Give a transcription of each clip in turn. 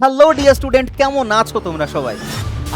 Hello dear student, কেমন আছো তোমরা সবাই?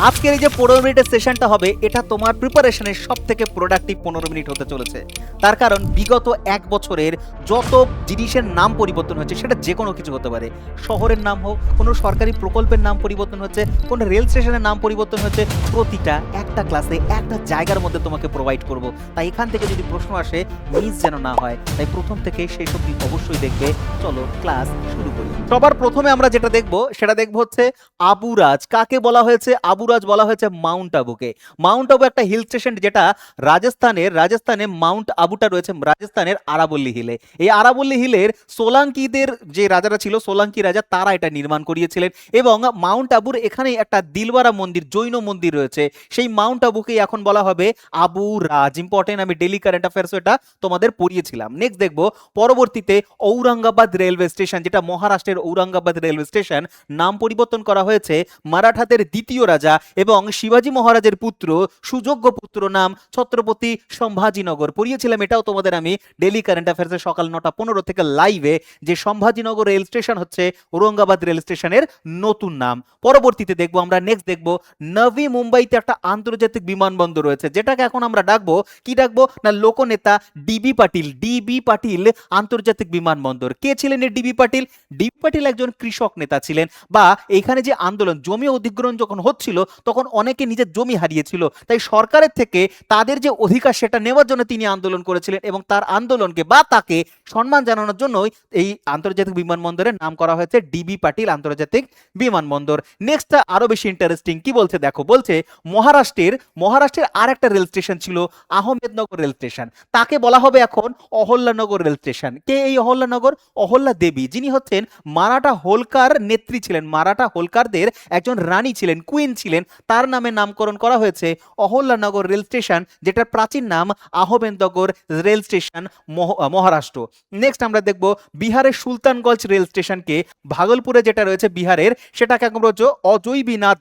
আজকের এই যে 15 মিনিটের সেশনটা হবে, এটা তোমার প্রিপারেশনের সব থেকে প্রোডাক্টিভ 15 মিনিট হতে চলেছে। তার কারণ বিগত এক বছরের যত জিনিসের নাম পরিবর্তন হচ্ছে, সেটা যে কোনো কিছু হতে পারে। শহরের নাম হোক, কোনো সরকারি প্রকল্পের নাম পরিবর্তন হচ্ছে, কোনো রেল স্টেশনের নাম পরিবর্তন হচ্ছে, প্রতিটা একটা ক্লাসে একটা জায়গার মধ্যে তোমাকে প্রোভাইড করব। তাই এখান থেকে যদি প্রশ্ন আসে, মিস যেন না হয়, তাই প্রথম থেকে সেই সব দিন অবশ্যই দেখবে। চলো ক্লাস শুরু করি। সবার প্রথমে আমরা যেটা দেখব সেটা দেখব হচ্ছে আবুরাজ। কাকে বলা হয়েছে? আবুরাজ বলা হয়েছে মাউন্ট আবুকে। মাউন্ট আবু একটা হিল স্টেশন, যেটা রাজস্থানে মাউন্ট আবুটা রয়েছে রাজস্থানের আরাবল্লী হিলে। এই আরাবল্লী হিলের সোলাঙ্কিদের যে রাজারা ছিল, সোলাঙ্কি রাজা, তারা এটা নির্মাণ করিয়েছিলেন। এবং মাউন্ট আবুর এখানে একটা দিলওয়ারা মন্দির, জৈন মন্দির রয়েছে। সেই মাউন্ট আবুকেই এখন বলা হবে আবু রাজ। ইম্পর্টেন্ট, আমি ডেলি কারেন্ট অ্যাফেয়ার্স এটা তোমাদের পড়িয়েছিলাম। নেক্সট দেখবো পরবর্তীতে ঔরঙ্গাবাদ রেলওয়ে স্টেশন, যেটা মহারাষ্ট্রের ঔরঙ্গাবাদ রেলওয়ে স্টেশন, নাম পরিবর্তন করা হয়েছে মারাঠাদের দ্বিতীয় রাজা এবং শিবাজী মহারাজের পুত্র, সুযোগ্য পুত্র, নাম ছত্রপতি সম্ভাজিনগর। পড়িয়েছিলাম এটাও তোমাদের আমি ডেলি কারেন্ট অ্যাফেয়ার্সে সকাল 9:15 থেকে লাইভে, যে সম্ভাজিনগর রেল স্টেশন হচ্ছে ঔরঙ্গাবাদ রেল স্টেশনের নতুন নাম। পরবর্তীতে দেখবো আমরা, নেক্সট দেখবো নভি মুম্বাইতে একটা আন্তর্জাতিক বিমানবন্দর রয়েছে, যেটাকে এখন আমরা ডাকবো কি ডাকবো না, লোকনেতা ডিবি পাটিল আন্তর্জাতিক বিমানবন্দর। কে ছিলেন এই ডিবি পাটিল? ডিবি পাটিল একজন কৃষক নেতা ছিলেন, বা এখানে যে আন্দোলন, জমি অধিগ্রহণ যখন হচ্ছিল, তখন অনেকে নিজের জমি হারিয়েছিল, তাই সরকারের থেকে তাদের যে অধিকার সেটা নেওয়ার জন্য তিনি আন্দোলন করেছিলেন, এবং তার আন্দোলনকে বা তাকে সম্মান জানানোর জন্যই এই আন্তর্জাতিক বিমানবন্দরের নাম করা হয়েছে ডিবি পাটিল আন্তর্জাতিক বিমানবন্দর। নেক্সট আরো বেশি ইন্টারেস্টিং, কি বলছে দেখো, বলছে মহারাষ্ট্রের আর একটা রেল স্টেশন ছিল আহমেদনগর রেল স্টেশন, তাকে বলা হবে এখন অহল্যানগর রেল স্টেশন। কে এই অহল্যানগর? অহল্যা দেবী, যিনি হচ্ছেন মারাঠা হোলকার নেত্রী ছিলেন, মারাঠা হোলকারদের একজন রানী ছিলেন, কুইন ছিলেন, তার নামে নামকরণ করা হয়েছে অহল্যানগর রেল স্টেশন, যেটার প্রাচীন নাম Ahmednagar rail station, Maharashtra. Next আমরা দেখব বিহারের সুলতানগঞ্জ রেল স্টেশনকে, ভাগলপুরে যেটা রয়েছে বিহারের, সেটাকে আমরা বলছি অজৈবীনাথ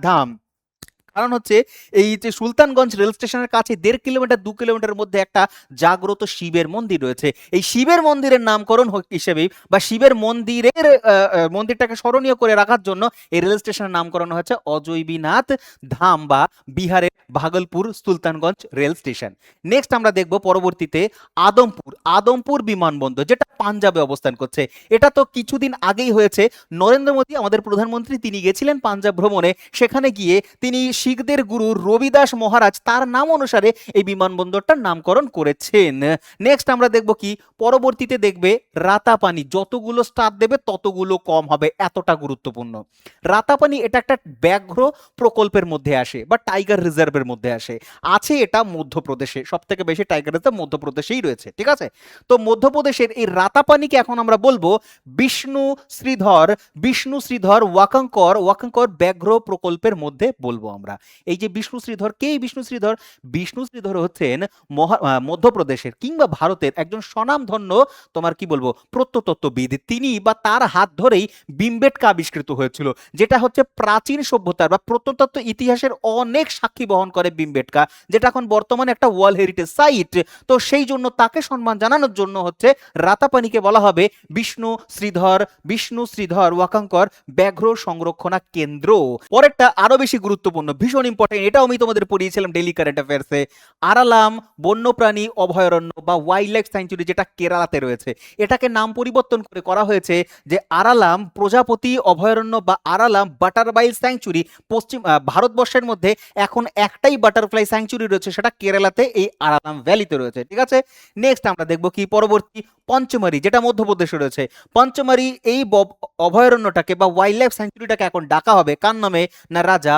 ধাম। কারণ হচ্ছে এই যে সুলতানগঞ্জ রেল স্টেশনের কাছে 1.5 কিলোমিটার 2 কিলোমিটারের মধ্যে একটা জাগ্রত শিবের মন্দির রয়েছে। এই শিবের মন্দিরের নামকরণ হিসেবে, বা শিবের মন্দিরটাকে স্মরণীয় করে রাখার জন্য এই রেল স্টেশনের নামকরণ হয়েছে অজৈবীনাথ ধাম, বা বিহারের Bhagalpur Sultanganj rail station. Next আমরা দেখব পরবর্তীতে আদমপুর বিমানবন্দর, যেটা পাঞ্জাবে অবস্থান করছে। এটা তো কিছুদিন আগেই হয়েছে, নরেন্দ্র মোদী আমাদের প্রধানমন্ত্রী, তিনি গেছিলেন পাঞ্জাব ভ্রমণে, সেখানে গিয়ে তিনি শিখদের গুরু রবিদাস মহারাজ, তার নাম অনুসারে এই বিমানবন্দরটার নামকরণ করেছেন। নেক্সট আমরা দেখব কি, পরবর্তীতে দেখবে রাতাপানি, যতগুলো স্টার দেবে ততগুলো কম হবে, এতটা গুরুত্বপূর্ণ। রাতাপানি এটা একটা ব্যাঘ্র প্রকল্পের মধ্যে আসে, বা টাইগার রিজার্ভের মধ্যে আছে এটা মধ্যপ্রদেশে, সব থেকে বেশি টাইগার রিজার্ভ মধ্যপ্রদেশেই রয়েছে, ঠিক আছে? তো মধ্যপ্রদেশের এই রাতাপানিকে এখন আমরা বলবো বিষ্ণু শ্রীধর ওয়াকাঙ্কর ব্যাঘ্র প্রকল্পের মধ্যে বলবো আমরা। এই যে বিষ্ণু শ্রীধর, কে এই বিষ্ণু শ্রীধর? বিষ্ণু শ্রীধর হচ্ছেন মধ্যপ্রদেশের কিংবা ভারতের একজন স্বনামধন্য, তোমার কি বলবো, প্রত্নতত্ত্ববিদ। তিনি বা তার হাত ধরেই ভীমবেটকা আবিষ্কৃত হয়েছিল, যেটা হচ্ছে প্রাচীন সভ্যতার বা প্রত্নতত্ত্ব ইতিহাসের অনেক সাক্ষী বহন করে ভীমবেটকা, যেটা এখন বর্তমানে একটা ওয়ার্ল্ড হেরিটেজ সাইট। তো সেই জন্য তাকে সম্মান জানানোর জন্য হচ্ছে রাতাপানিকে বলা হবে বিষ্ণু শ্রীধর ওয়াকাঙ্কর ব্যাঘ্র সংরক্ষণা কেন্দ্র। পরেরটা আরো বেশি গুরুত্বপূর্ণ, ভীষণ ইম্পর্টেন্ট, এটাও আমি তোমাদের পড়িয়েছিলাম ডেইলি কারেন্ট অ্যাফেয়ার্সে। আরালাম বন্যপ্রাণী অভয়ারণ্য বা ওয়াইল্ড লাইফ স্যাংচুরি, যেটা কেরালাতে রয়েছে, এটাকে নাম পরিবর্তন করে করা হয়েছে যে আরালাম প্রজাপতি অভয়ারণ্য বা আরালাম বাটারফ্লাই স্যাংচুরি। ভারতবর্ষের মধ্যে এখন একটাই বাটারফ্লাই স্যাংচুরি রয়েছে, সেটা কেরালাতে, এই আরালাম ভ্যালিতে রয়েছে, ঠিক আছে? নেক্সট আমরা দেখবো কি, পরবর্তী পঞ্চমারি, যেটা মধ্যপ্রদেশে রয়েছে। পঞ্চমারি এই অভয়ারণ্যটাকে বা ওয়াইল্ড লাইফ স্যাংচুরিটাকে এখন ডাকা হবে কার নামে না, রাজা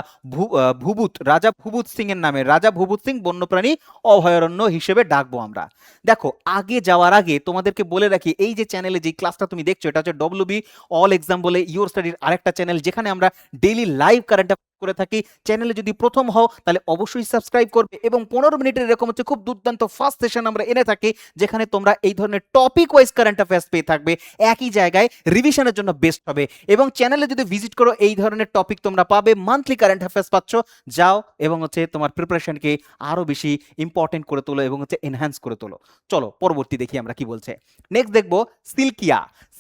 ভূভূত সিং এর নামে, রাজা ভূভূত সিং বন্যপ্রাণী অভয়ারণ্য হিসেবে ডাকবো আমরা। দেখো, আগে যাওয়ার আগে তোমাদেরকে বলে রাখি, এই যে চ্যানেলে যে ক্লাসটা তুমি দেখছো, এটা হচ্ছে ডব্লিউবি অল এক্সাম বলে ইওর স্টাডির আরেকটা চ্যানেল, যেখানে আমরা ডেইলি লাইভ কারেন্ট করে থাকি। চ্যানেলে যদি প্রথম হও তাহলে অবশ্যই সাবস্ক্রাইব করবে, এবং 15 মিনিটের এরকম হচ্ছে খুব দুর্দান্ত ফার্স্ট সেশন আমরা এনে থাকি, যেখানে তোমরা এই ধরনের টপিক ওয়াইজ কারেন্ট অ্যাফেয়ার্স পেয়ে থাকবে, একই জায়গায় রিভিশনের জন্য বেস্ট হবে। এবং চ্যানেলে যদি ভিজিট করো, এই ধরনের টপিক তোমরা পাবে, মান্থলি কারেন্ট অ্যাফেয়ার্স পাচ্ছ। যাও এবং হচ্ছে তোমার প্রিপারেশনকে আরো বেশি ইম্পর্টেন্ট করে তোলো এবং হচ্ছে এনহ্যান্স করে তোলো। চলো পরবর্তী দেখি আমরা কি বলছে। নেক্সট দেখবো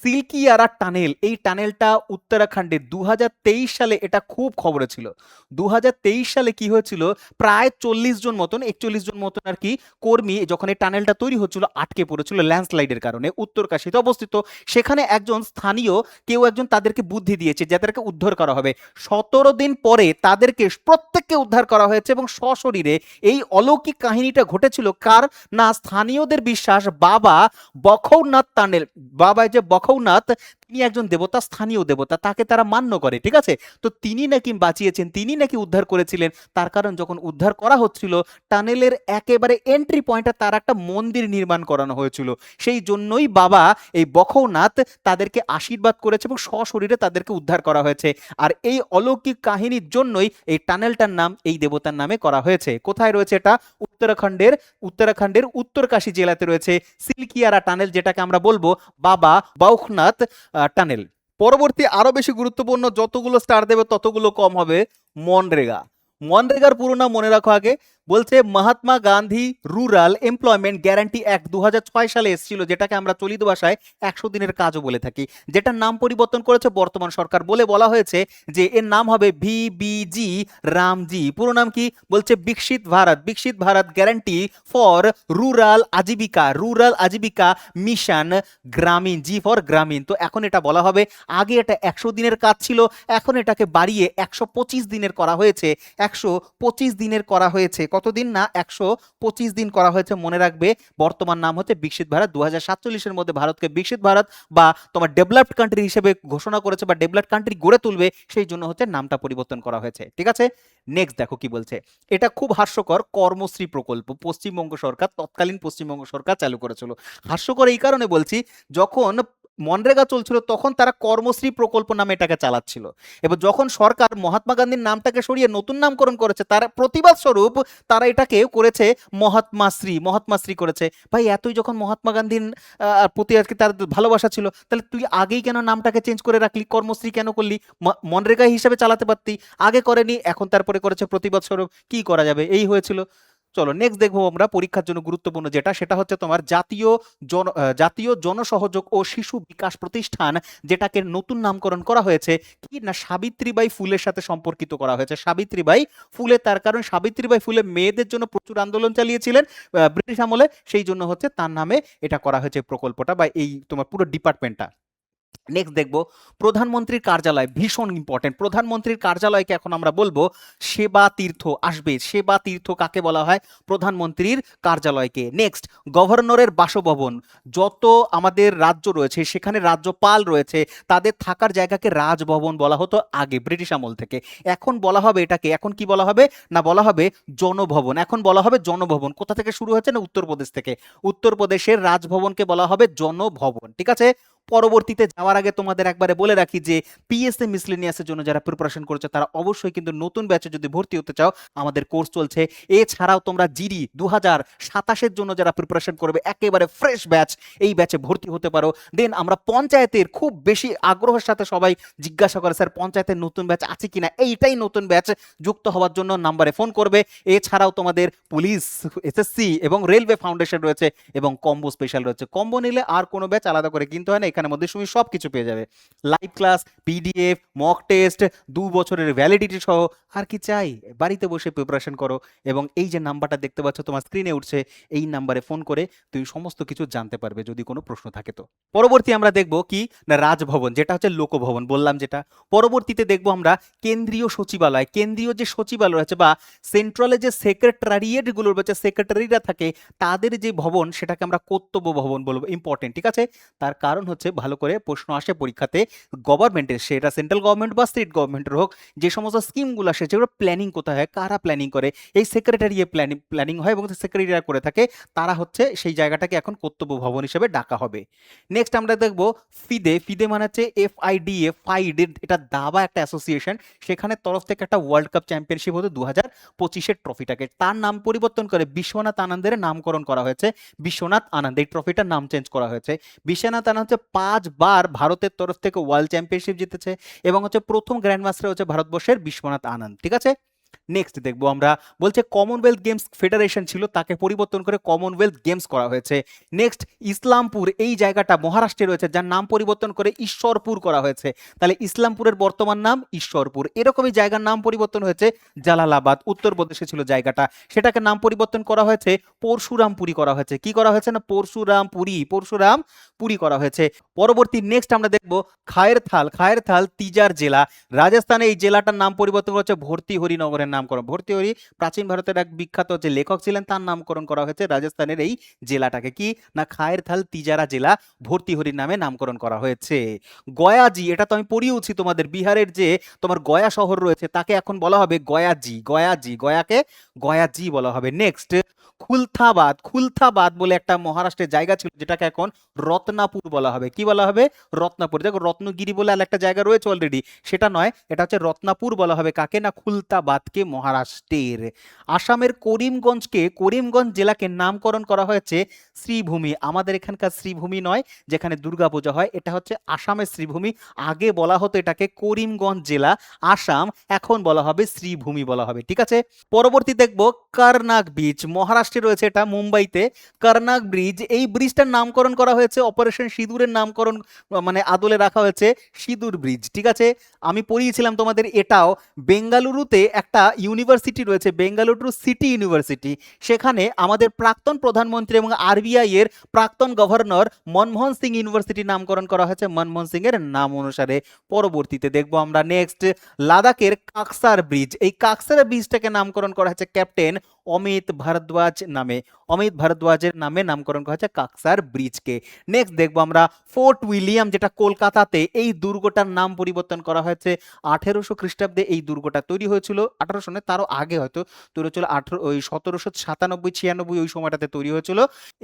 সিল্কিয়ারা টানেল, এই টানেলটা উত্তরাখণ্ডে 2023 সালে এটা খুব খবরে ছিল। 2023 সালে কি হয়েছিল, প্রায় 40 জন মতন 41 জন মতন আর কি কর্মী যখন এই টানেলটা তৈরি হচ্ছিল আটকে পড়েছিল ল্যান্ডস্লাইডের কারণে। উত্তরকাশীতে অবস্থিত, সেখানে একজন স্থানীয় কেউ একজন তাদেরকে বুদ্ধি দিয়েছে যাদেরকে উদ্ধার করা হবে। 17 দিন পরে তাদেরকে প্রত্যেককে উদ্ধার করা হয়েছে এবং সশরীরে। এই অলৌকিক কাহিনীটা ঘটেছিল কার না, স্থানীয়দের বিশ্বাস বাবা বখৌনাথ টানেল, বাবা যে বখৌনাথ তিনি একজন দেবতা, স্থানীয় দেবতা, তাকে তারা মান্য করে, ঠিক আছে। তো তিনি নাকি বাঁচিয়েছেন, তিনি নাকি উদ্ধার করেছিলেন। তার কারণ যখন উদ্ধার করা হচ্ছিল টানেলের একেবারে এন্ট্রি পয়েন্টে তার একটা মন্দির নির্মাণ করানো হয়েছিল, সেই জন্যই বাবা এই বখৌনাথ তাদেরকে আশীর্বাদ করেছে এবং সশরীরে তাদেরকে উদ্ধার করা হয়েছে। আর এই অলৌকিক কাহিনীর জন্যই এই টানেলটার নাম এই দেবতার নামে করা হয়েছে। কোথায় রয়েছে এটা, উত্তরাখণ্ডের উত্তরকাশী জেলাতে রয়েছে সিল্কিয়ারা টানেল, যেটাকে আমরা বলবো বাবা বখৌনাথ টানেল। পরবর্তী আরো বেশি গুরুত্বপূর্ণ, যতগুলো স্টার দেবে ততগুলো কম হবে, মনরেগা। মনরেগার পুরো নাম মনে রাখো আগে। বলছে Mahatma Gandhi rural employment guarantee act 2006 সালে এসেছিল, যেটাকে আমরা চলিত ভাষায় 100 দিনের কাজও বলে থাকি, যেটার নাম পরিবর্তন করেছে বর্তমান সরকার। বলা হয়েছে যে এর নাম হবে ভিবিজি রামজি। পুরো নাম কি, বলছে বিকশিত Bharat guarantee for rural Ajeevika mission গ্রামীণ, জি ফর গ্রামীণ। তো এখন এটা বলা হবে, আগে এটা 100 দিনের কাজ ছিল, এখন এটাকে বাড়িয়ে 125 দিনের করা হয়েছে। 125 দিনের করা হয়েছে, কতদিন না, 125 দিন করা হয়েছে। মনে রাখবে বর্তমান নাম হচ্ছে বিকশিত ভারত। 2047-এর মধ্যে ভারতকে বিকশিত ভারত বা তোমার ডেভেলপড কান্ট্রি হিসেবে ঘোষণা করেছে বা ডেভেলপড কান্ট্রি গড়ে তুলবে, সেই জন্য হচ্ছে নামটা পরিবর্তন করা হয়েছে, ঠিক আছে। নেক্সট দেখো কি বলছে, এটা খুব হাস্যকর, কর্মশ্রী প্রকল্প পশ্চিমবঙ্গ সরকার, তৎকালীন পশ্চিমবঙ্গ সরকার চালু করেছিল। হাস্যকর এই কারণে বলছি, যখন মনরেগা চলছিল তখন তারা কর্মশ্রী প্রকল্প নামে এটাকে চালাচ্ছিল। এবার যখন সরকার মহাত্মা গান্ধীর নামটাকে সরিয়ে নতুন নামকরণ করেছে, তার প্রতিবাদ স্বরূপ তারা এটাকে করেছে মহাত্মাশ্রী করেছে। ভাই এতই যখন মহাত্মা গান্ধীর প্রতি আর কি তার ভালোবাসা ছিল, তাহলে তুই আগেই কেন নামটাকে চেঞ্জ করে রাখলি, কর্মশ্রী কেন করলি, মনরেগা হিসেবে চালাতে পারতি, আগে করেনি, এখন তারপরে করেছে প্রতিবাদ স্বরূপ, কি করা যাবে, এই হয়েছিল। চলো নেক্সট দেখবো আমরা পরীক্ষার জন্য গুরুত্বপূর্ণ যেটা, সেটা হচ্ছে তোমার জাতীয় জনসহযোগ ও শিশু বিকাশ প্রতিষ্ঠান, যেটাকে নতুন নামকরণ করা হয়েছে কি না, সাবিত্রীবাই ফুলের সাথে সম্পর্কিত করা হয়েছে। সাবিত্রীবাই ফুলে, তার কারণ সাবিত্রীবাই ফুলে মেয়েদের জন্য প্রচুর আন্দোলন চালিয়েছিলেন ব্রিটিশ আমলে, সেই জন্য হচ্ছে তার নামে এটা করা হয়েছে প্রকল্পটা বা এই তোমার পুরো ডিপার্টমেন্টটা। নেক্সট দেখবো প্রধানমন্ত্রীর কার্যালয়, ভীষণ ইম্পর্টেন্ট। প্রধানমন্ত্রীর কার্যালয়কে এখন আমরা বলবো সেবা তীর্থ। আসবে সেবা তীর্থ কাকে বলা হয়, প্রধানমন্ত্রীর কার্যালয়কে। নেক্সট গভর্নরের বাসভবন, যত আমাদের রাজ্য রয়েছে সেখানে রাজ্যপাল রয়েছে, তাদের থাকার জায়গাকে রাজভবন বলা হতো আগে ব্রিটিশ আমল থেকে। এখন বলা হবে এটাকে, এখন কি বলা হবে না, বলা হবে জনভবন। এখন বলা হবে জনভবন। কোথা থেকে শুরু হয়েছে না, উত্তরপ্রদেশ থেকে। উত্তরপ্রদেশের রাজভবনকে বলা হবে জনভবন, ঠিক আছে। পরবর্তীতে যাওয়ার আগে তোমাদের একবারে বলে রাখি যে পিএসসি মিসলেনিয়াসের জন্য যারা প্রিপারেশন করছে তারা অবশ্যই কিন্তু নতুন ব্যাচে যদি ভর্তি হতে চাও, আমাদের কোর্স চলছে। এছাড়াও তোমরা জিডি 2027-এর জন্য যারা প্রিপারেশন করবে, একেবারে ফ্রেশ ব্যাচ, এই ব্যাচে ভর্তি হতে পারো। দেন আমরা পঞ্চায়েতের খুব বেশি আগ্রহের সাথে সবাই জিজ্ঞাসা করে স্যার পঞ্চায়েতের নতুন ব্যাচ আছে কিনা, এইটাই নতুন ব্যাচ, যুক্ত হওয়ার জন্য নাম্বারে ফোন করবে। এছাড়াও তোমাদের পুলিশ, এসএসসি এবং রেলওয়ে ফাউন্ডেশন রয়েছে এবং কম্বো স্পেশাল রয়েছে। কম্বো নিলে আর কোনো ব্যাচ আলাদা করে কিনতে হয় না, এখানের মধ্যে তুমি সব কিছু পেয়ে যাবে, live class, PDF, mock test, 2 বছরের ভ্যালিডিটি সহ। আর কি চাই, বাড়িতে বসে প্রিপারেশন করো এবং এই যে নাম্বারটা দেখতে পাচ্ছ তোমার স্ক্রিনে উঠছে, এই নাম্বারে ফোন করে তুমি সমস্ত কিছু জানতে পারবে যদি কোনো প্রশ্ন থাকে। তো পরবর্তী আমরা দেখব কি না, রাজভবন, যেটা হচ্ছে লোকভবন বললাম যেটা। পরবর্তীতে দেখব আমরা কেন্দ্রীয় সচিবালয়। কেন্দ্রীয় যে সচিবালয় আছে বা সেন্ট্রালে যে সেক্রেটারিয়েট গুলো রয়েছে, সেক্রেটারিরা থাকে, তাদের যে ভবন সেটাকে আমরা কর্তব্য ভবন বলবো। ইম্পর্টেন্ট, ঠিক আছে। তার কারণ হচ্ছে ভালো করে প্রশ্ন আসে পরীক্ষাতে, গভর্নমেন্টের, সেটা সেন্ট্রাল গভর্নমেন্ট বা স্টেট গভর্নমেন্টের হোক, যে সমস্ত স্কিমগুলো আসে যেগুলো প্ল্যানিং কোথায় হয়, কারা প্ল্যানিং করে, এই সেক্রেটারিয়ে প্ল্যানিং হয় এবং সেক্রেটারিরা করে থাকে, তারা হচ্ছে সেই জায়গাটাকে এখন কর্তব্য ভবন হিসেবে ডাকা হবে। নেক্সট আমরা দেখবো ফিদে মানে হচ্ছে FIDA, ফাইড, এটা দাবা একটা অ্যাসোসিয়েশন, সেখানে তরফ থেকে একটা ওয়ার্ল্ড কাপ চ্যাম্পিয়নশিপ হতো 2025-এর ট্রফিটাকে, তার নাম পরিবর্তন করে বিশ্বনাথ আনন্দের নামকরণ করা হয়েছে। বিশ্বনাথ আনন্দ, এই ট্রফিটার নাম চেঞ্জ করা হয়েছে। বিশ্বনাথ আনন্দ হচ্ছে 5 বার ভারতের তরফ থেকে ওয়ার্ল্ড চ্যাম্পিয়নশিপ জিতেছে এবং হচ্ছে প্রথম গ্র্যান্ড মাস্টার হচ্ছে ভারতবর্ষের বিশ্বনাথ আনন্দ, ঠিক আছে। নেক্সট দেখবো আমরা, বলছে কমনওয়েলথ গেমস ফেডারেশন ছিল, তাকে পরিবর্তন করে কমনওয়েলথ গেমস করা হয়েছে। নেক্সট ইসলামপুর এই জায়গাটা মহারাষ্ট্রে রয়েছে, যার নাম পরিবর্তন করে ঈশ্বরপুর করা হয়েছে। তাহলে ইসলামপুরের বর্তমান নাম ঈশ্বরপুর। এরকমই জায়গার নাম পরিবর্তন হয়েছে জালালাবাদ, উত্তরপ্রদেশে ছিল জায়গাটা, সেটাকে নাম পরিবর্তন করা হয়েছে পরশুরামপুরি করা হয়েছে। কি করা হয়েছে না পরশুরামপুরি করা হয়েছে। পরবর্তী নেক্সট আমরা দেখব খায়েরথাল তিজার জেলা, রাজস্থানে এই জেলাটার নাম পরিবর্তন করা হচ্ছে ভর্তিহরি নগরের নামকরণ। ভর্তিহরি প্রাচীন ভারতের এক বিখ্যাত যে লেখক ছিলেন, তার নামকরণ করা হয়েছে রাজস্থানের এই জেলাটাকে। কি না খায়েরথাল তিজারা জেলা ভর্তিহরির নামে নামকরণ করা হয়েছে। গয়াজি, এটা তো আমি পড়িয়েওছি তোমাদের, বিহারের যে তোমার গয়া শহর রয়েছে তাকে এখন বলা হবে গয়াকে গয়াজি বলা হবে। নেক্সট খুলথাবাদ বলে একটা মহারাষ্ট্রের জায়গা ছিল, যেটাকে এখন রত্নাপুর বলা হবে। কি বলা হবে? রত্নাপুর। দেখো রত্নগিরি বলে আর একটা জায়গা রয়েছে অলরেডি, সেটা নয়, এটা হচ্ছে রত্নাপুর বলা হবে কাকে না খুলতাবাদকে, মহারাষ্ট্রের। আসামের করিমগঞ্জ জেলাকে নামকরণ করা হয়েছে শ্রীভূমি। আমাদের এখানকার শ্রীভূমি নয়, যেখানে দুর্গাপূজা হয়, এটা হচ্ছে আসামের শ্রীভূমি। আগে বলা হতো এটাকে করিমগঞ্জ জেলা আসাম, এখন বলা হবে শ্রীভূমি বলা হবে। ঠিক আছে, পরবর্তী দেখব কার্নাক ব্রিজ, মহারাষ্ট্রে রয়েছে এটা, মুম্বাইতে। কার্নাক ব্রিজ, এই ব্রিজটার নামকরণ করা হয়েছে অপারেশন সিঁদুরের নামকরণ, মানে আদলে রাখা হয়েছে সিঁদুর ব্রিজ। ঠিক আছে, আমি পড়িয়েছিলাম তোমাদের এটাও। বেঙ্গালুরুতে একটা ইউনিভার্সিটি রয়েছে, বেঙ্গালুরু সিটি ইউনিভার্সিটি, সেখানে আমাদের প্রাক্তন প্রধানমন্ত্রী এবং আরবিআই এর প্রাক্তন গভর্নর মনমোহন সিং ইউনিভার্সিটির নামকরণ করা হয়েছে মনমোহন সিং এর নাম অনুসারে। পরবর্তীতে দেখবো আমরা নেক্সট লাদাখের কাকসার ব্রিজ, এই কাকসার ব্রিজটাকে নামকরণ করা হয়েছে ক্যাপ্টেন অমিত ভারদ্বাজের নামে নামকরণ করা হয়েছে কাকসার ব্রিজকে। নেক্সট দেখবো আমরা ফোর্ট উইলিয়াম, যেটা কলকাতাতে, এই দুর্গটার নাম পরিবর্তন করা হয়েছে 1800 খ্রিস্টাব্দে এই দুর্গটা তৈরি হয়েছিল। 1800 নয়, তারও আগে হয়তো তৈরি হয়েছিল, 1797-96 ওই সময়টাতে তৈরি হয়েছিল।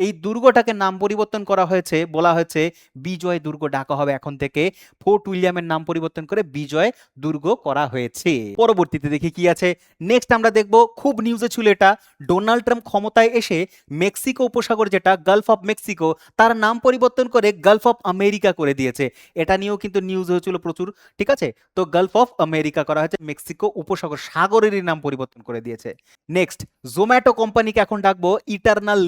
এই দুর্গটাকে নাম পরিবর্তন করা হয়েছে, বলা হয়েছে বিজয় দুর্গ ডাকা হবে এখন থেকে। ফোর্ট উইলিয়ামের নাম পরিবর্তন করে বিজয় দুর্গ করা হয়েছে। পরবর্তীতে দেখি কি আছে। নেক্সট আমরা দেখব, খুব নিউজে ছিল এটা, ডোনাল্ড ট্রাম্প ক্ষমতায় এসে মেক্সিকো উপসাগর, যেটা গালফ অফ মেক্সিকো, তার নাম পরিবর্তন করে গালফ অফ আমেরিকা করে দিয়েছে। এটা নিয়েও কিন্তু নিউজ হয়েছিল প্রচুর। ঠিক আছে, তো গালফ অফ আমেরিকা করা হয়েছে, মেক্সিকো উপসাগর, সাগরেরই নাম পরিবর্তন করে দিয়েছে। নেক্সট জোম্যাটো কোম্পানিকে এখন ডাকবো ইটারনাল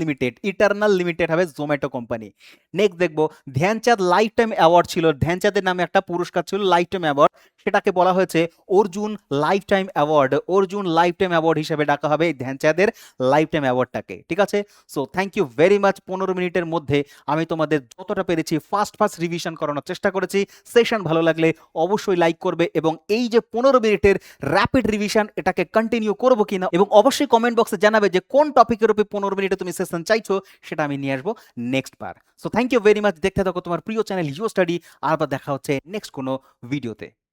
লিমিটেড হবে জোম্যাটো কোম্পানি। নেক্সট দেখবো ধ্যানচাঁদ লাইফ টাইম অ্যাওয়ার্ড ছিল, ধ্যানচাঁদের নামে একটা পুরস্কার ছিল লাইফ টাইম অ্যাওয়ার্ড, সেটাকে বলা হয়েছে অর্জুন লাইফ টাইম অ্যাওয়ার্ড হিসেবে ডাকা হবে এই ধ্যানচাঁদের লাইফ টাইম অ্যাওয়ার্ডটাকে। ঠিক আছে, so thank you very much. 15 মিনিটের মধ্যে আমি তোমাদের যতটা পেরেছি ফার্স্ট রিভিশন করানোর চেষ্টা করেছি। সেশন ভালো লাগলে অবশ্যই লাইক করবে, এবং এই যে 15 মিনিটের র্যাপিড রিভিশন, এটাকে কন্টিনিউ করবো কিনা, এবং অবশ্যই কমেন্ট বক্সে জানাবে যে কোন টপিকের উপর 15 মিনিটে তুমি সেশন চাইছো, সেটা আমি নিয়ে আসবো নেক্সট বার। So thank you very much, দেখতে থাকো তোমার প্রিয় চ্যানেল ইউ স্টাডি, আর দেখা হচ্ছে নেক্সট কোনো ভিডিওতে।